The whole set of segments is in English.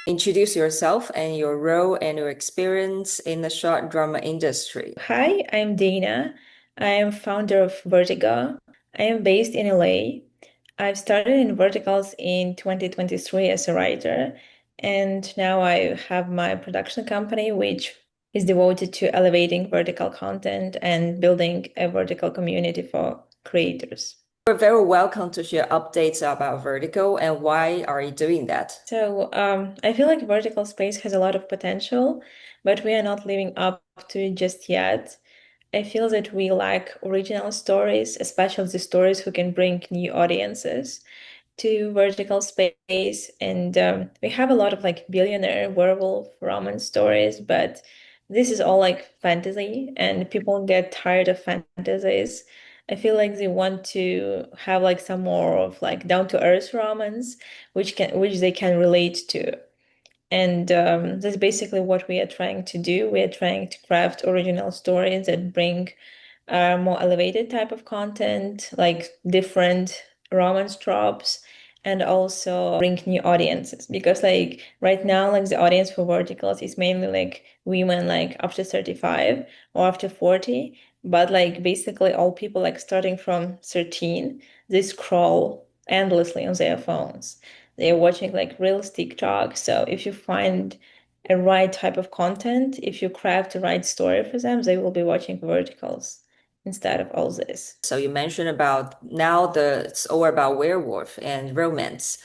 Introduce yourself and your role and your experience in the short drama industry. Hi, I'm Dana. I am founder of VertIGo. I am based in LA. I've started in verticals in 2023 as a writer, and now I have my production company, which is devoted to elevating vertical content and building a vertical community for creators. You're very welcome to share updates about VertIGo and why are you doing that? I feel like vertical space has a lot of potential, but we are not living up to it just yet. I feel that we lack original stories, especially the stories who can bring new audiences to vertical space. And we have a lot of like billionaire werewolf romance stories, but this is all like fantasy, and people get tired of fantasies. I feel like they want to have like some more of like down to earth romance, which they can relate to. And that's basically what we are trying to do. We are trying to craft original stories that bring more elevated type of content, like different romance tropes, and also bring new audiences. Because like right now, like the audience for verticals is mainly like women like after 35 or after 40. But like basically all people like starting from 13, they scroll endlessly on their phones. They're watching like reels TikTok. So if you find a right type of content, if you craft the right story for them, they will be watching verticals instead of all this. So you mentioned about now it's all about werewolf and romance.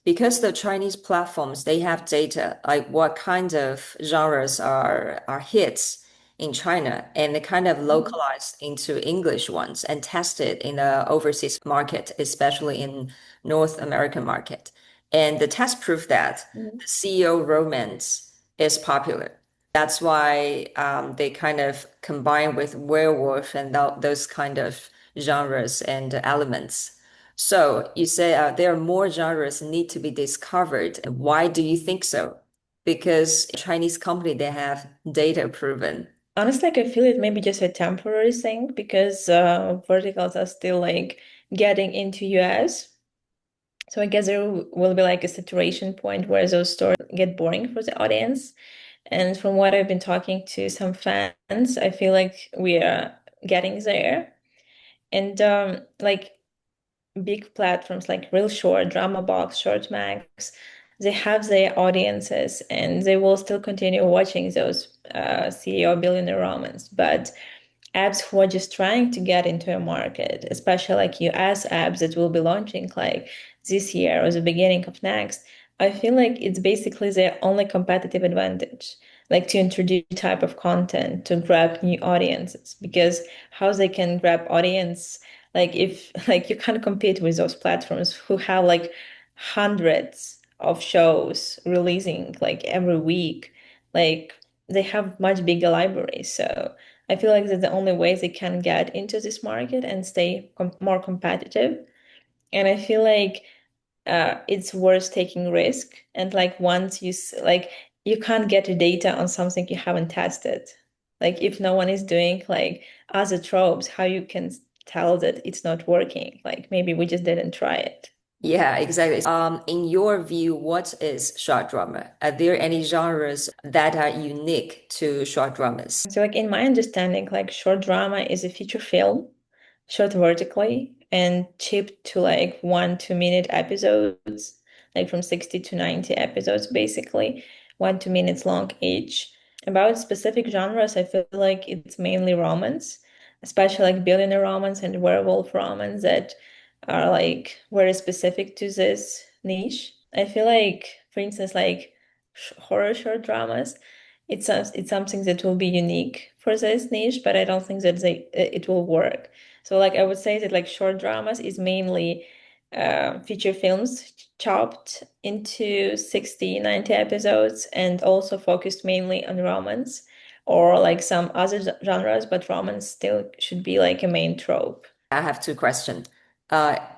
Because the Chinese platforms, they have data like what kind of genres are hits in China, and they kind of Mhm. localized into English ones and tested in the overseas market, especially in North American market. And the test proved that Mhm. the CEO romance is popular. That's why they kind of combine with werewolf and those kind of genres and elements. So you say there are more genres need to be discovered. Why do you think so? Because Chinese company, they have data proven. Honestly, like, I feel it may be just a temporary thing because verticals are still like getting into US. So I guess will be like a saturation point where those stories get boring for the audience. And from what I've been talking to some fans, I feel like we are getting there. And like big platforms like Real Short, Drama Box, Short Max, they have their audiences and they will still continue watching those CEO billionaire romans. But apps who are just trying to get into a market, especially like US apps that will be launching like this year or the beginning of next, I feel like it's basically their only competitive advantage, like to introduce type of content to grab new audiences. Because how they can grab audience, like if like you can't compete with those platforms who have like hundreds of shows releasing like every week, like they have much bigger libraries. So I feel like that's the only way they can get into this market and stay more competitive. And I feel like it's worth taking risk. And like once like you can't get the data on something you haven't tested. Like if no one is doing like other tropes, how you can tell that it's not working? Like maybe we just didn't try it. Yeah, exactly. In your view, what is short drama? Are there any genres that are unique to short dramas? So like in my understanding, like short drama is a feature film shot vertically and chipped to like 1 2 minute episodes, like from 60 to 90 episodes, basically, 1 2 minutes long each. About specific genres, I feel like it's mainly romance, especially like billionaire romance and werewolf romance that are like very specific to this niche. I feel like, for instance, like horror short dramas, it's something that will be unique for this niche, but I don't think that it will work. So like I would say that like short dramas is mainly feature films chopped into 60 90 episodes and also focused mainly on romance or like some other genres, but romance still should be like a main trope. I have two questions.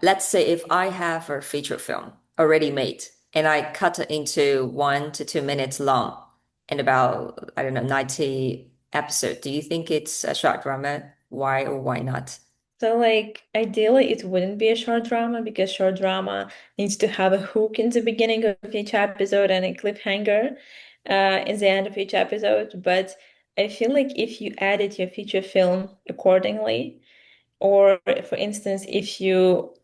Let's say if I have a feature film already made and I cut it into 1 to 2 minutes long and about, I don't know, 90 episodes, do you think it's a short drama? Why or why not? So like ideally it wouldn't be a short drama because short drama needs to have a hook in the beginning of each episode and a cliffhanger in the end of each episode. But I feel like if you edit your feature film accordingly, or for instance, if you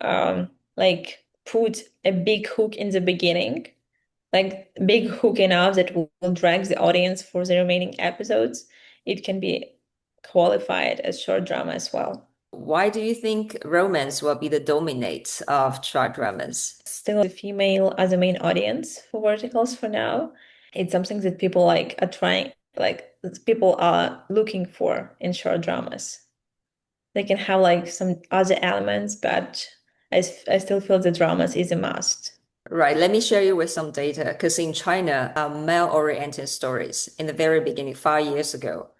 like put a big hook in the beginning, like big hook enough that will drag the audience for the remaining episodes, it can be qualified as short drama as well. Why do you think romance will be the dominate of short dramas? Still the female as a main audience for verticals for now. It's something that people like are trying, like people are looking for in short dramas. They can have like some other elements, but I still feel the dramas is a must. Right, let me share you with some data because in China, male-oriented stories in the very beginning, 5 years ago,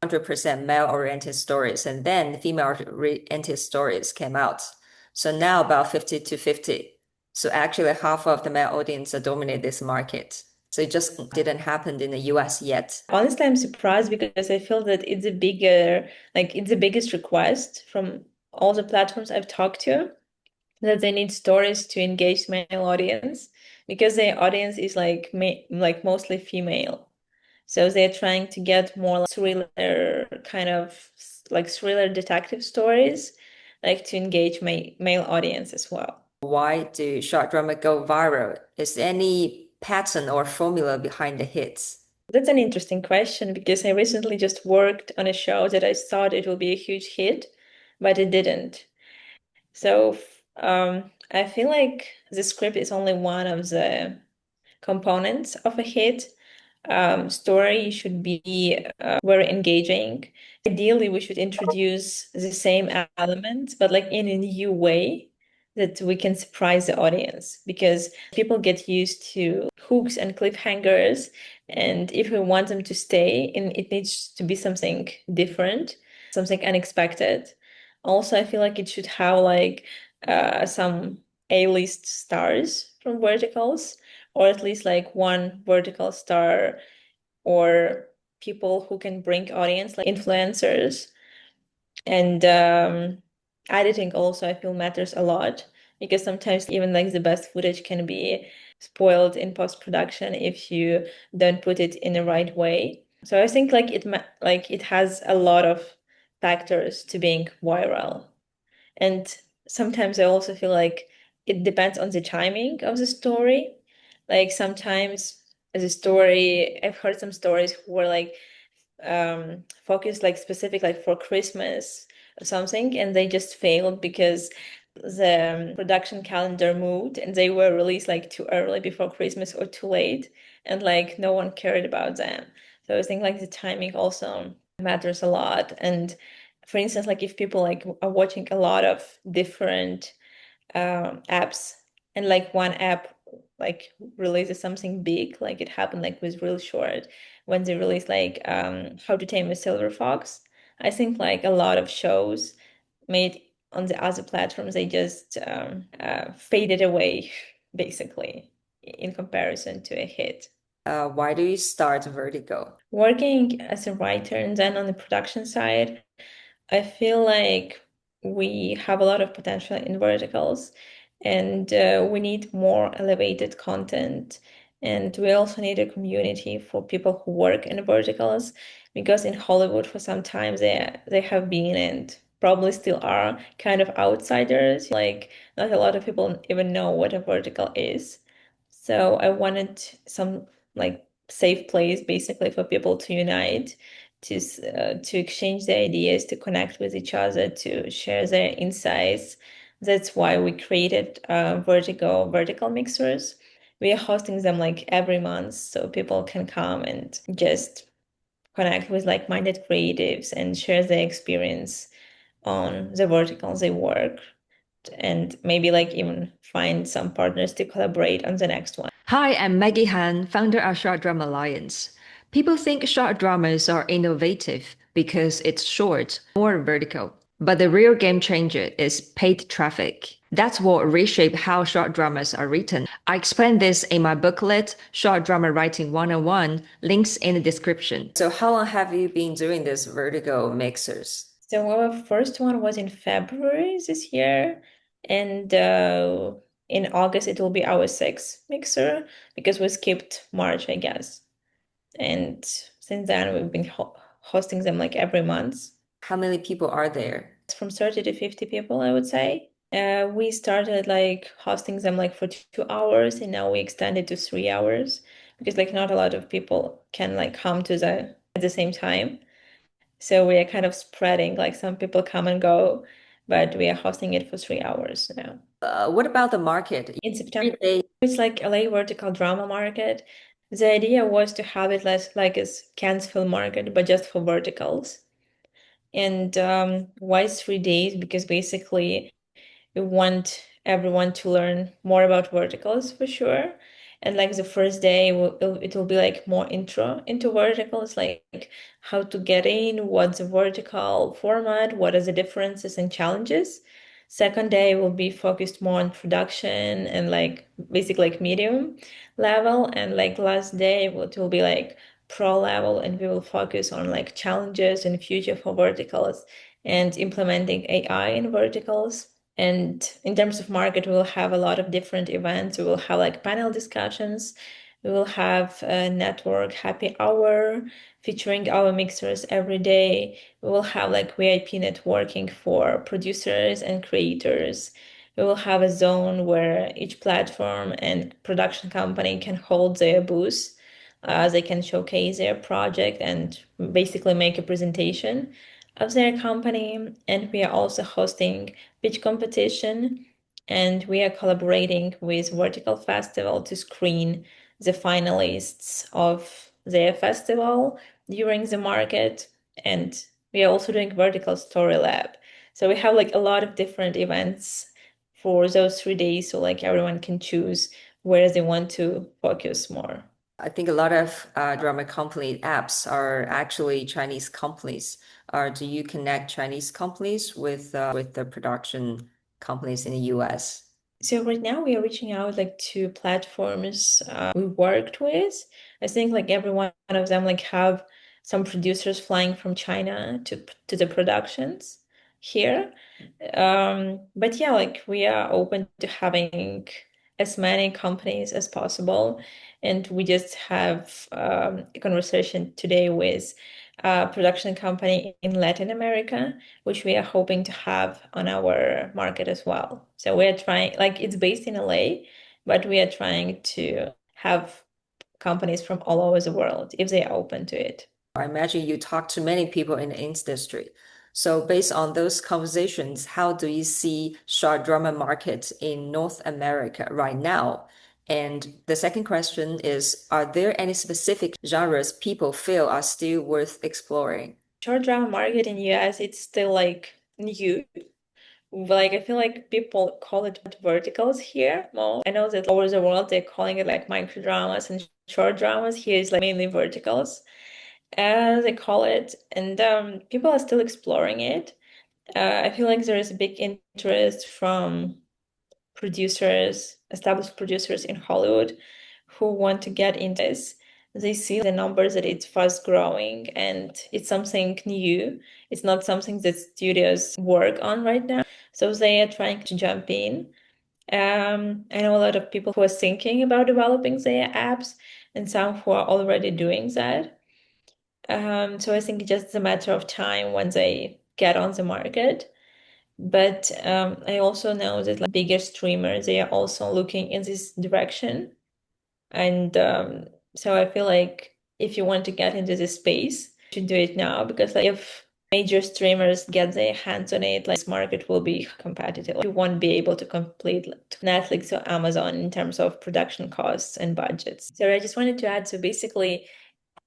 100% male-oriented stories, and then female-oriented stories came out. So now about 50 to 50. So actually half of the male audience dominate this market. So it just didn't happen in the US yet. Honestly, I'm surprised because I feel that it's a bigger, like it's the biggest request from all the platforms I've talked to, that they need stories to engage male audience because their audience is like like mostly female. So they're trying to get more like thriller kind of like thriller detective stories, like to engage male audience as well. Why do short drama go viral? Is there any pattern or formula behind the hits? That's an interesting question because I recently just worked on a show that I thought it will be a huge hit, but it didn't. So I feel like the script is only one of the components of a hit. Story should be very engaging. Ideally, we should introduce the same elements, but like in a new way that we can surprise the audience because people get used to hooks and cliffhangers. And if we want them to stay, and it needs to be something different, something unexpected. Also, I feel like it should have like some A-list stars from verticals, or at least like one vertical star or people who can bring audience, like influencers. And editing also, I feel matters a lot because sometimes even like the best footage can be spoiled in post-production if you don't put it in the right way. So I think like it has a lot of factors to being viral. And sometimes I also feel like it depends on the timing of the story. Like sometimes the story, I've heard some stories where like focused like specific like for Christmas or something, and they just failed because the production calendar moved and they were released like too early before Christmas or too late, and like no one cared about them. So I think like the timing also matters a lot. And for instance, like if people like are watching a lot of different apps, and like one app like releases something big, like it happened like with Real Short when they released like How to Tame a Silver Fox. I think like a lot of shows made on the other platforms, they just faded away basically in comparison to a hit. Why do you start VertIGo? Working as a writer and then on the production side, I feel like we have a lot of potential in verticals, and we need more elevated content. And we also need a community for people who work in verticals, because in Hollywood for some time they have been and probably still are kind of outsiders. Like not a lot of people even know what a vertical is. So I wanted some like safe place basically for people to unite, to exchange their ideas, to connect with each other, to share their insights. That's why we created VertIGo vertical mixers. We are hosting them like every month so people can come and just connect with like-minded creatives and share their experience on the verticals they work, and maybe like even find some partners to collaborate on the next one. Hi, I'm Maggie Han, founder of Short Drama Alliance. People think short dramas are innovative because it's short or vertical. But the real game changer is paid traffic. That's what reshaped how short dramas are written. I explain this in my booklet, Short Drama Writing 101, links in the description. So how long have you been doing this vertical mixers? So our first one was in February this year, and in August it will be our sixth mixer because we skipped March, I guess. And since then we've been hosting them like every month. How many people are there? It's from 30 to 50 people, I would say. We started like hosting them like for 2 hours, and now we extended to 3 hours because like not a lot of people can like come to the at the same time. So we are kind of spreading, like some people come and go, but we are hosting it for 3 hours now. What about the market? In September, They it's like LA vertical drama market. The idea was to have it less like a Cannes film market, but just for verticals. And why 3 days? Because basically we want everyone to learn more about verticals for sure. And like the first day, it will be like more intro into verticals, like how to get in, what's a vertical format, what are the differences and challenges. Second day will be focused more on production and like basically like medium level. And like last day, it will be like pro level, and we will focus on like challenges and future for verticals and implementing AI in verticals. And in terms of market, we will have a lot of different events. We will have like panel discussions. We will have a network happy hour featuring our mixers every day. We will have like VIP networking for producers and creators. We will have a zone where each platform and production company can hold their booth. They can showcase their project and basically make a presentation of their company. And we are also hosting pitch competition, and we are collaborating with Vertical Festival to screen the finalists of their festival during the market. And we are also doing Vertical Story Lab. So we have like a lot of different events for those 3 days, so like everyone can choose where they want to focus more. I think a lot of drama company apps are actually Chinese companies. Do you connect Chinese companies with the production companies in the US? So right now we are reaching out like to platforms we worked with. I think like every one of them like have some producers flying from China to the productions here. But yeah, like we are open to having as many companies as possible. And we just have a conversation today with a production company in Latin America, which we are hoping to have on our market as well. So we are trying, like it's based in LA, but we are trying to have companies from all over the world if they are open to it. I imagine you talk to many people in the industry. So based on those conversations, how do you see short drama market in North America right now? And the second question is, are there any specific genres people feel are still worth exploring? Short drama market in US, it's still like new. Like I feel like people call it verticals here more. I know that all over the world they're calling it like micro dramas and short dramas. Here is like mainly verticals, as they call it, and people are still exploring it. I feel like there is a big interest from producers, established producers in Hollywood who want to get into this. They see the numbers that it's fast growing and it's something new. It's not something that studios work on right now. So they are trying to jump in. I know a lot of people who are thinking about developing their apps and some who are already doing that. So I think it's just a matter of time when they get on the market. But I also know that like bigger streamers, they are also looking in this direction. And so I feel like if you want to get into this space, you should do it now because like if major streamers get their hands on it, like this market will be competitive. You won't be able to compete like, Netflix or Amazon in terms of production costs and budgets. So I just wanted to add, so basically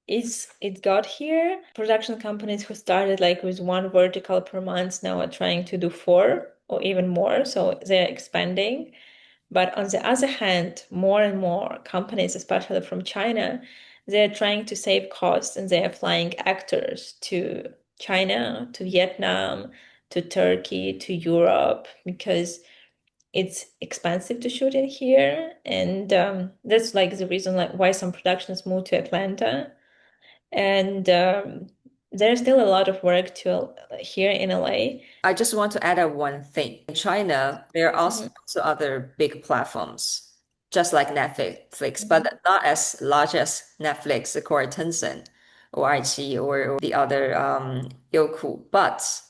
it got here. Production companies who started like with one vertical per month now are trying to do four or even more. So they're expanding. But on the other hand, more and more companies, especially from China, they're trying to save costs and they are flying actors to China, to Vietnam, to Turkey, to Europe because it's expensive to shoot it here. And that's like the reason like why some productions move to Atlanta and there's still a lot of work to here in LA. I just want to add one thing. In China, there are Mhm. also other big platforms, just like Netflix, Mhm. but not as large as Netflix or Tencent or iQIYI or the other Youku. But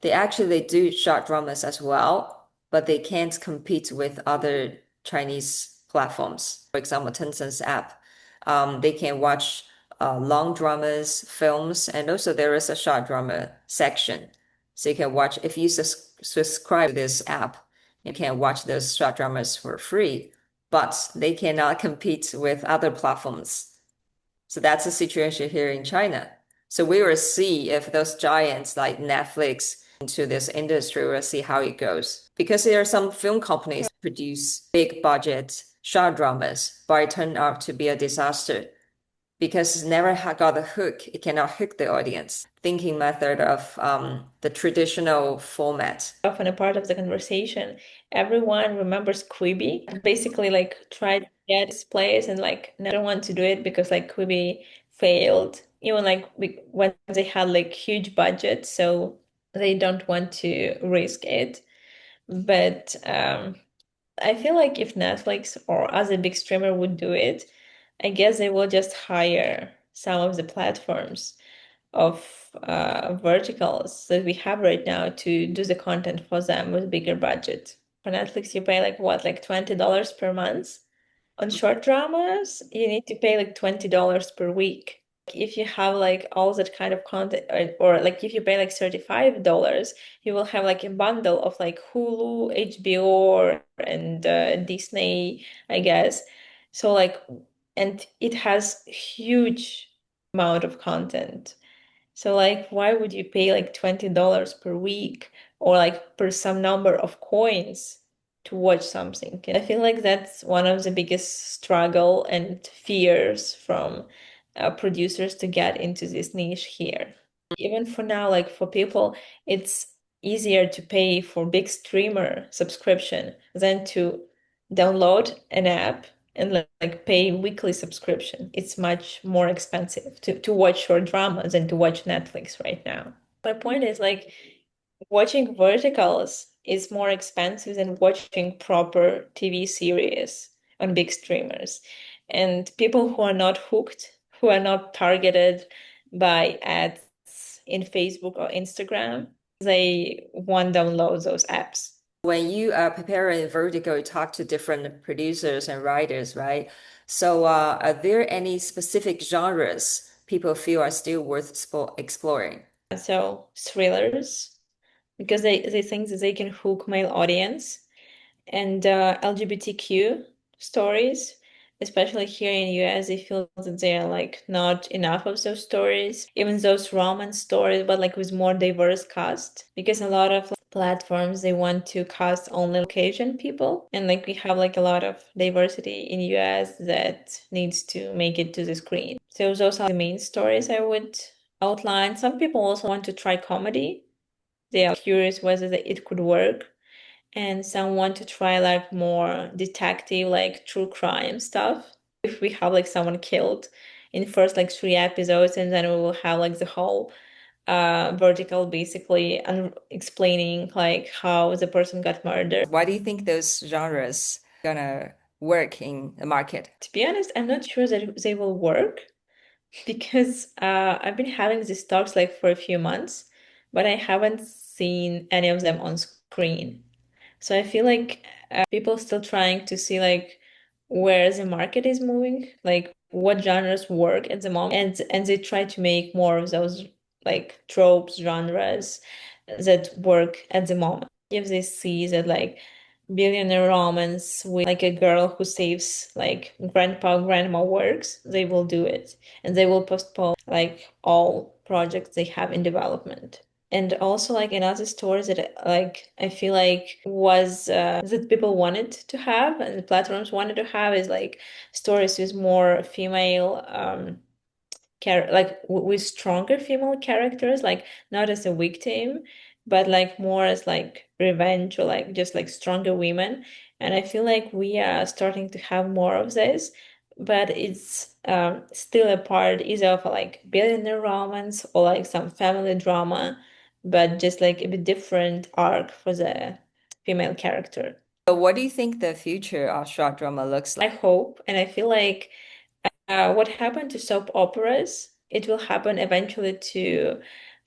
they do short dramas as well, but they can't compete with other Chinese platforms. For example, Tencent's app. They can watch long dramas, films, and also there is a short drama section. So you can watch, if you subscribe to this app, you can watch those short dramas for free, but they cannot compete with other platforms. So that's the situation here in China. So we will see if those giants like Netflix into this industry, we'll see how it goes. Because there are some film companies produce big budget short dramas, but it turned out to be a disaster because it's never got a hook. It cannot hook the audience. Thinking method of the traditional format. Often a part of the conversation. Everyone remembers Quibi. Basically, like tried to get this place and like never want to do it because like Quibi failed. Even like when they had like huge budget, so they don't want to risk it. But I feel like if Netflix or other big streamer would do it, I guess they will just hire some of the platforms of verticals that we have right now to do the content for them with bigger budget. For Netflix, you pay like what, like $20 per month? On short dramas, you need to pay like $20 per week. If you have like all that kind of content, or like if you pay like $35, you will have like a bundle of like Hulu, HBO, and Disney, I guess. So like, and it has huge amount of content. So like why would you pay like $20 per week or like per some number of coins to watch something? I feel like that's one of the biggest struggle and fears from producers to get into this niche here. Even for now, like for people, it's easier to pay for big streamer subscription than to download an app and like pay weekly subscription. It's much more expensive to watch short dramas than to watch Netflix right now. My point is like watching verticals is more expensive than watching proper TV series on big streamers. And people who are not hooked, who are not targeted by ads in Facebook or Instagram, they won't download those apps. When you are preparing VertIGo, you talk to different producers and writers, right? So are there any specific genres people feel are still worth exploring? So thrillers, because they think that they can hook male audience, and LGBTQ stories, especially here in US, they feel that there are like not enough of those stories, even those romance stories, but like with more diverse cast, because a lot of platforms they want to cast only Caucasian people, and like we have like a lot of diversity in US that needs to make it to the screen. So those are the main stories I would outline. Some people also want to try comedy. They are curious whether it could work, and some want to try like more detective, like true crime stuff. If we have like someone killed in first like 3 episodes, and then we will have like the whole vertical basically and explaining like how the person got murdered. Why do you think those genres gonna work in the market? To be honest, I'm not sure that they will work because I've been having these talks like for a few months, but I haven't seen any of them on screen. So I feel like people still trying to see like where the market is moving, like what genres work at the moment, and they try to make more of those like tropes genres that work at the moment. If they see that like billionaire romance with like a girl who saves like grandpa grandma works, they will do it, and they will postpone like all projects they have in development. And also like another story that like I feel like was that people wanted to have and the platforms wanted to have is like stories with more female like with stronger female characters, like not as a victim, but like more as like revenge or like just like stronger women. And I feel like we are starting to have more of this, but it's still a part either of like billionaire romance or like some family drama, but just like a bit different arc for the female character. So what do you think the future of short drama looks I like? hope, and I feel like what happened to soap operas, it will happen eventually to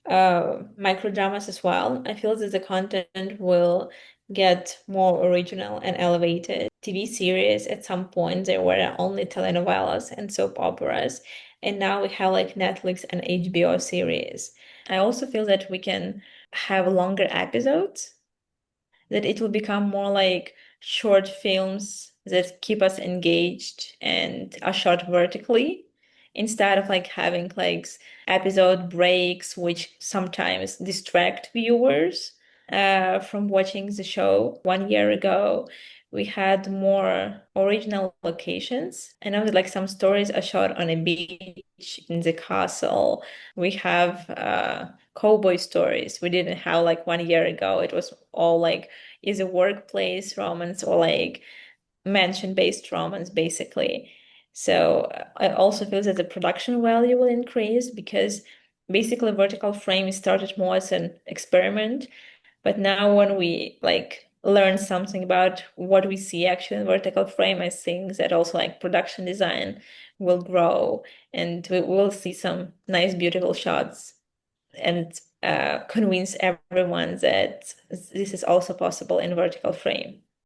microdramas as well. I feel that the content will get more original and elevated. TV series at some point there were only telenovelas and soap operas, and now we have like Netflix and HBO series. I also feel that we can have longer episodes, that it will become more like short films that keep us engaged and are shot vertically instead of like having like episode breaks, which sometimes distract viewers from watching the show. 1 year ago, we had more original locations. I know that like some stories are shot on a beach in the castle. We have cowboy stories. We didn't have like 1 year ago. It was all like is a workplace romance or like mansion-based romance, basically. So I also feel that the production value will increase because basically vertical frame started more as an experiment, but now when we like learn something about what we see actually in vertical frame, I think that also like production design will grow and we will see some nice, beautiful shots and convince everyone that this is also possible in vertical frame.